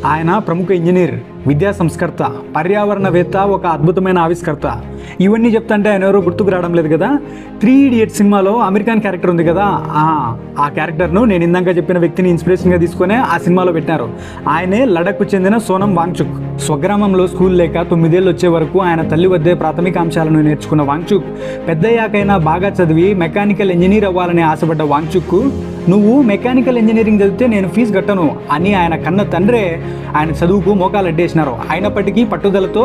ఆయన ప్రముఖ ఇంజనీర్, విద్యా సంస్కర్త, పర్యావరణవేత్త, ఒక అద్భుతమైన ఆవిష్కర్త. ఇవన్నీ చెప్తుంటే ఆయన ఎవరో గుర్తుకు రావడం లేదు కదా. 3 Idiots సినిమాలో అమెరికన్ క్యారెక్టర్ ఉంది కదా, ఆ క్యారెక్టర్ను నేను ఇందాక చెప్పిన వ్యక్తిని ఇన్స్పిరేషన్గా తీసుకునే ఆ సినిమాలో పెట్టారు. ఆయనే లడఖ్కు చెందిన సోనం వాంగ్చుక్. స్వగ్రామంలో స్కూల్ లేక 9 ఏళ్ళు వచ్చే వరకు ఆయన తల్లి వద్దే ప్రాథమిక అంశాలను నేర్చుకున్న వాంగ్చుక్ పెద్దయ్యాకైనా బాగా చదివి మెకానికల్ ఇంజనీర్ అవ్వాలని ఆశపడ్డ వాంగ్చుక్కు, నువ్వు మెకానికల్ ఇంజనీరింగ్ చదివితే నేను ఫీజు కట్టను అని ఆయన కన్న తండ్రే ఆయన చదువుకు మోకాలు అడ్డేసినారు. అయినప్పటికీ పట్టుదలతో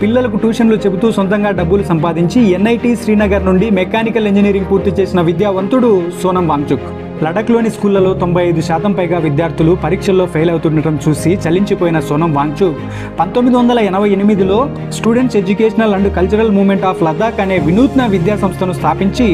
పిల్లలకు ట్యూషన్లు చెబుతూ సొంతంగా డబ్బులు సంపాదించి NIT శ్రీనగర్ నుండి మెకానికల్ ఇంజనీరింగ్ పూర్తి చేసిన విద్యావంతుడు సోనం వాంగ్చుక్. లడఖ్లోని స్కూళ్లలో 95% పైగా విద్యార్థులు పరీక్షల్లో ఫెయిల్ అవుతుండటం చూసి చలించిపోయిన సోనం వాంగ్చుక్ 1988లో students educational and cultural movement of Ladakh అనే వినూత్న విద్యా సంస్థను స్థాపించి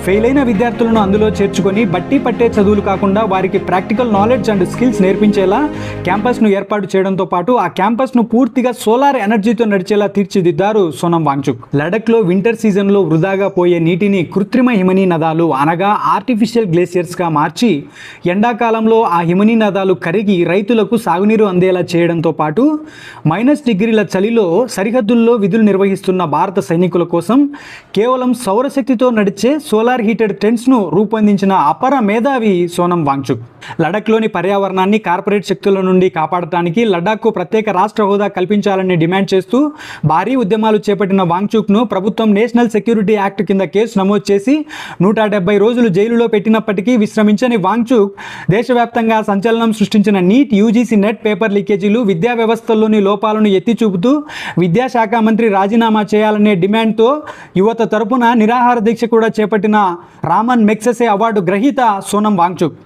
ఫెయిల్ అయిన విద్యార్థులను అందులో చేర్చుకొని బట్టి పట్టే చదువులు కాకుండా వారికి ప్రాక్టికల్ నాలెడ్జ్ అండ్ స్కిల్స్ నేర్పించేలా క్యాంపస్ను ఏర్పాటు చేయడంతో పాటు ఆ క్యాంపస్ను పూర్తిగా సోలార్ ఎనర్జీతో నడిచేలా తీర్చిదిద్దారు సోనం వాంగ్చుక్. లడఖ్లో వింటర్ సీజన్లో వృధాగా పోయే నీటిని కృత్రిమ హిమనీ నదాలు అనగా ఆర్టిఫిషియల్ గ్లేసియర్స్ మార్చి ఎండాకాలంలో ఆ హిమనీ నదాలు కరిగి రైతులకు సాగునీరు అందేలా చేయడంతో పాటు -డిగ్రీల చలిలో సరిహద్దుల్లో విధులు నిర్వహిస్తున్న భారత సైనికుల కోసం కేవలం సౌరశక్తితో నడిచే సోలార్ హీటెడ్ టెంట్స్ను రూపొందించిన అపర మేధావి సోనం వాంగ్చుక్. లడఖ్లోని పర్యావరణాన్ని కార్పొరేట్ శక్తుల నుండి కాపాడటానికి లడాఖ్కు ప్రత్యేక రాష్ట్ర హోదా కల్పించాలని డిమాండ్ చేస్తూ భారీ ఉద్యమాలు చేపట్టిన వాంగ్చుక్ను ప్రభుత్వం నేషనల్ సెక్యూరిటీ యాక్ట్ కింద కేసు నమోదు చేసి 170 రోజులు జైలులో పెట్టినప్పటికీ విశ్రమించని వాంగ్చుక్ దేశవ్యాప్తంగా సంచలనం సృష్టించిన నీట్, UGC నెట్ పేపర్ లీకేజీలు, విద్యా వ్యవస్థల్లోని లోపాలను ఎత్తి చూపుతూ విద్యాశాఖ మంత్రి రాజీనామా చేయాలనే డిమాండ్తో యువత తరపున నిరాహార దీక్ష కూడా చేపట్టిన రామన్ మెగ్సెసే అవార్డు గ్రహీత సోనం వాంగ్చుక్.